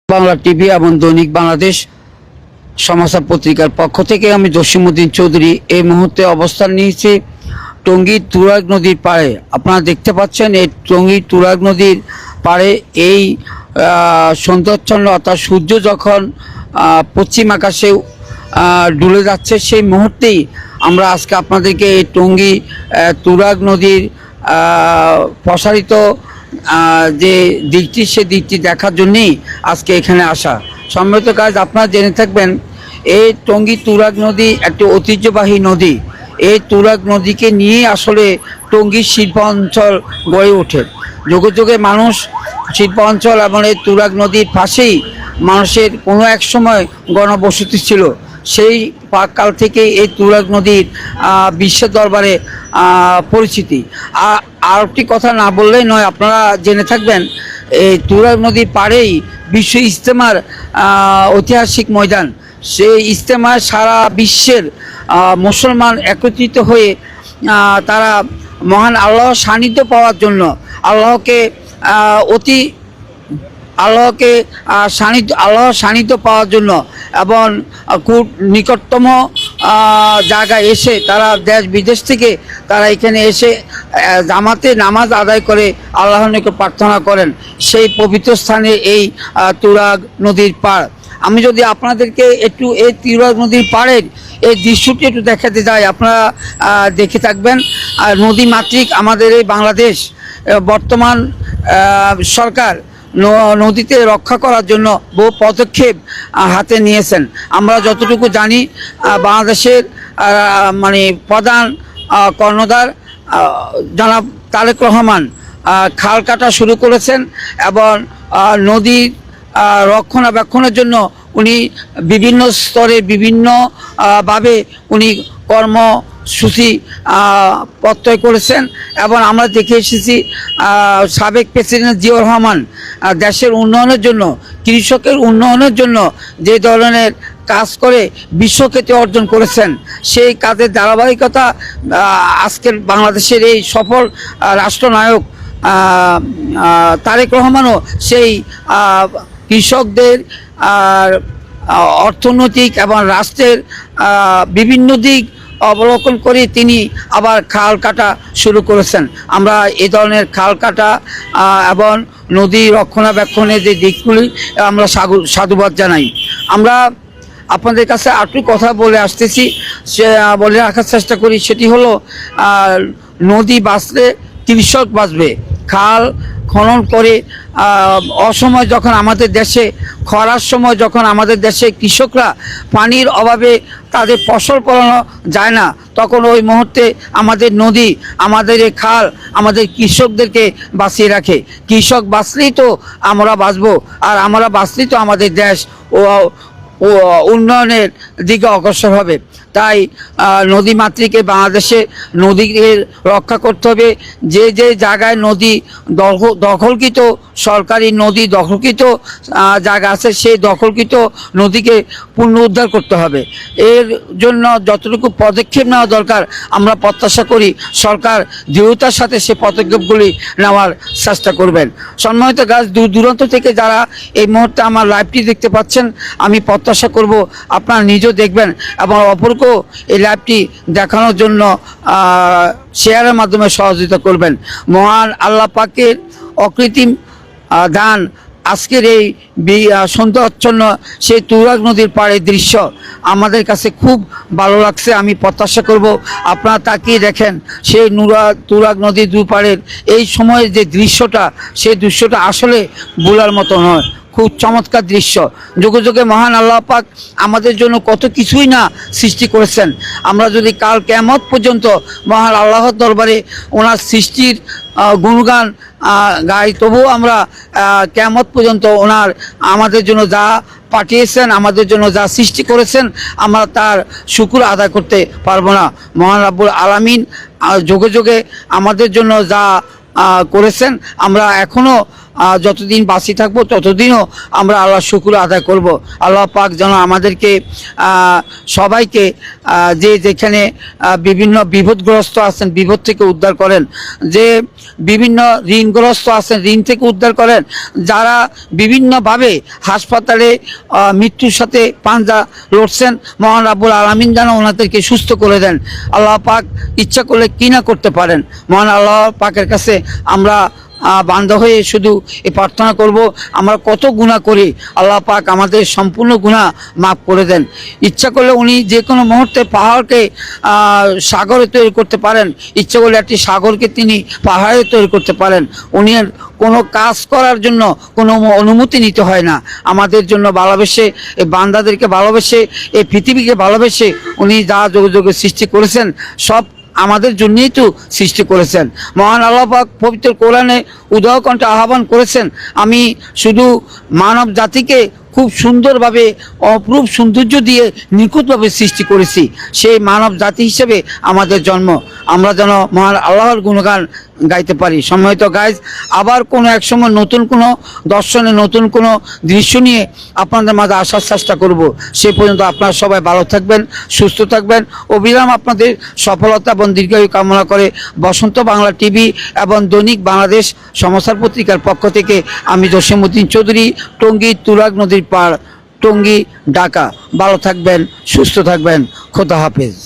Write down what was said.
Bangla TV এবং দৈনিক বাংলাদেশ সমাচার পত্রিকার পক্ষ থেকে আমি জসিমউদ্দিন চৌধুরী এই মুহূর্তে অবস্থান নিয়েছি টঙ্গী তুরাগ নদীর পাড়ে। আপনারা দেখতে পাচ্ছেন এই টঙ্গী তুরাগ নদীর পাড়ে এই সন্ধ্যাচ্ছন্ন অর্থাৎ সূর্য যখন পশ্চিম আকাশে ডুলে যাচ্ছে সেই মুহূর্তেই আমরা আজকে আপনাদেরকে এই টঙ্গী তুরাগ নদীর প্রসারিত যে দিকটি সে দিকটি দেখার জন্যই আজকে এখানে আসা। সম্মিলিত কাজ আপনারা জেনে থাকবেন এই টঙ্গী তুরাগ নদী একটি ঐতিহ্যবাহী নদী। এই তুরাগ নদীকে নিয়ে আসলে টঙ্গীর শিল্পাঞ্চল গড়ে ওঠে। যুগে যুগে মানুষ শিল্পাঞ্চল এবং এই তুরাগ নদীর পাশেই মানুষের কোনো এক সময় গণবসতি ছিল। সেই কাল থেকে এই তুরাগ নদীর বিশ্বের দরবারে পরিচিতি। আর একটি কথা না বললেই নয়, আপনারা জেনে থাকবেন এই তুরাগ নদীর পাড়েই বিশ্ব ইজতেমার ঐতিহাসিক ময়দান। সেই ইজতেমায় সারা বিশ্বের মুসলমান একত্রিত হয়ে তারা মহান আল্লাহ সান্নিধ্য পাওয়ার জন্য আল্লাহকে সান্নিধ্য পাওয়ার জন্য এবং খুব নিকটতম জায়গায় এসে তারা দেশ বিদেশ থেকে তারা এখানে এসে জামাতে নামাজ আদায় করে আল্লাহর নিকট প্রার্থনা করেন। সেই পবিত্র স্থানে এই তুরাগ নদীর পাড়। আমি যদি আপনাদেরকে একটু এই তুরাগ নদীর পাড়ের এই দৃশ্যটি একটু দেখাতে যাই, আপনারা দেখে থাকবেন। আর নদী মাতৃক আমাদের এই বাংলাদেশ বর্তমান সরকার নদীতে রক্ষা করার জন্য বহু পদক্ষেপ হাতে নিয়েছেন। আমরা যতটুকু জানি বাংলাদেশের প্রধান কর্ণধার জনাব তারেক রহমান খাল কাটা শুরু করেছেন এবং নদী রক্ষণাবেক্ষণের জন্য উনি বিভিন্ন স্তরে বিভিন্নভাবে উনি কর্মসূচি প্রত্যয় করেছেন এবং আমরা দেখে এসেছি সাবেক প্রেসিডেন্ট জিয়াউর রহমান দেশের উন্নয়নের জন্য, কৃষকের উন্নয়নের জন্য যে ধরনের কাজ করে বিশ্বখ্যাতি অর্জন করেছেন, সেই কাজের ধারাবাহিকতা আজকের বাংলাদেশের এই সফল রাষ্ট্রনায়ক তারেক রহমানও সেই কৃষকদের অর্থনৈতিক এবং রাষ্ট্রের বিভিন্ন দিক অবলোকন করে তিনি আবার খাল কাটা শুরু করেছেন। আমরা এই ধরনের খাল কাটা এবং নদী রক্ষণাবেক্ষণের যে দিকগুলি আমরা সাধুবাদ জানাই। আমরা আপনাদের কাছে আরেকটু কথা বলে আসতেছি, সে বলে রাখার চেষ্টা করি, সেটি হলো নদী বাঁচলে কৃষক বাঁচবে। খাল খনন করে অসময় যখন আমাদের দেশে খরার সময় যখন আমাদের দেশে কৃষকরা পানির অভাবে তাদের ফসল ফলানো যায় না, তখন ওই মুহূর্তে আমাদের নদী, আমাদের এই খাল আমাদের কৃষকদেরকে বাঁচিয়ে রাখে। কৃষক বাঁচলেই তো আমরা বাঁচবো, আর আমরা বাঁচলেই তো আমাদের দেশ ও উন্নয়নের দিকে অগ্রসর হবে। তাই নদী মাতৃকে বাংলাদেশে নদীকে রক্ষা করতে হবে। যে যে জায়গায় নদী দখলকৃত, সরকারি নদী দখলকৃত জায়গা আছে, সেই দখলকৃত নদীকে পুনরুদ্ধার করতে হবে। এর জন্য যতটুকু পদক্ষেপ নেওয়া দরকার আমরা প্রত্যাশা করি সরকার দৃঢ়তার সাথে সে পদক্ষেপগুলি নেওয়ার চেষ্টা করবেন। সম্মানিত গাছ, দূর দূরান্ত থেকে যারা এই মুহূর্তে আমার লাইভটি দেখতে পাচ্ছেন, আমি প্রত্যাশা করব আপনারা নিজেও দেখবেন এবং অপরকেও এই লাইভটি দেখানোর জন্য শেয়ারের মাধ্যমে সহযোগিতা করবেন। মহান আল্লাহ পাকের অকৃত্রিম দান আজকের এই সৌন্দর্যাচ্ছন্ন সেই তুরাগ নদীর পাড়ের দৃশ্য আমাদের কাছে খুব ভালো লাগছে। আমি প্রত্যাশা করব আপনারা তাকিয়ে দেখেন সেই তুরাগ নদীর দুপাড়ের এই সময়ের যে দৃশ্যটা, সেই দৃশ্যটা আসলে ভোলার মতো নয়, খুব চমৎকার দৃশ্য। যুগে যুগে মহান আল্লাহ পাক আমাদের জন্য কত কিছুই না সৃষ্টি করেছেন। আমরা যদি কাল কিয়ামত পর্যন্ত মহান আল্লাহর দরবারে ওনার সৃষ্টির গুণগান গাই, তবুও আমরা কিয়ামত পর্যন্ত ওনার আমাদের জন্য যা পাঠিয়েছেন, আমাদের জন্য যা সৃষ্টি করেছেন, আমরা তার শুকর আদায় করতে পারবো না। মহান রাব্বুল আলামিন যুগে যুগে আমাদের জন্য যা করেছেন, আমরা এখনও যতদিন বাঁচি থাকবো ততদিনও আমরা আল্লাহ শুকর আদায় করব। আল্লাহ পাক যেন আমাদেরকে সবাইকে যে যেখানে বিভিন্ন বিপদগ্রস্ত আছেন বিপদ থেকে উদ্ধার করেন, যে বিভিন্ন ঋণগ্রস্ত আছেন ঋণ থেকে উদ্ধার করেন, যারা বিভিন্নভাবে হাসপাতালে মৃত্যুর সাথে পাঞ্জা লড়ছেন, মহান রাব্বুল আলামিন যেন ওনাদেরকে সুস্থ করে দেন। আল্লাহ পাক ইচ্ছা করলে কি না করতে পারেন। মহান আল্লাহ পাকের কাছে আমরা বান্দা হয়ে শুধু এই প্রার্থনা করব, আমরা কত গুনাহ করি, আল্লাহ পাক আমাদের সম্পূর্ণ গুনাহ মাফ করে দেন। ইচ্ছা করলে উনি যে কোনো মুহূর্তে পাহাড়কে সাগরে তৈরি করতে পারেন, ইচ্ছা করলে একটি সাগরকে তিনি পাহাড়ে তৈরি করতে পারেন। উনি কোনো কাজ করার জন্য কোনো অনুমতি নিতে হয় না। আমাদের জন্য ভালোবেসে, এই বান্দাদেরকে ভালোবেসে, এই পৃথিবীকে ভালোবেসে উনি যা যোগে সৃষ্টি করেছেন সব আমাদের জন্যই তো সৃষ্টি করেছেন। মহান আল্লাহ পাক পবিত্র কোরআনে উদয় কণ্ঠে আহ্বান করেছেন, আমি শুধু মানব জাতিকে খুব সুন্দরভাবে অপরূপ সৌন্দর্য দিয়ে নিখুঁতভাবে সৃষ্টি করেছি। সেই মানব জাতি হিসেবে আমাদের জন্ম, আমরা যেন মহান আল্লাহর গুণগান গাইতে পারি। সম্মানিত গাইজ, আবার কোনো এক সময় নতুন কোনো দর্শনে নতুন কোনো দৃশ্য নিয়ে আপনাদের মাঝে আসার চেষ্টা করব। সে পর্যন্ত আপনারা সবাই ভালো থাকবেন, সুস্থ থাকবেন। অবিরাম আপনাদের সফলতা এবং দীর্ঘায়ু কামনা করে বসন্ত বাংলা টিভি এবং দৈনিক বাংলাদেশ সমাচার পত্রিকার পক্ষ থেকে আমি জসিমউদ্দিন চৌধুরী, টঙ্গী তুরাগ নদীর পাড়, টঙ্গী, ঢাকা। ভালো থাকবেন, সুস্থ থাকবেন। খোদা হাফেজ।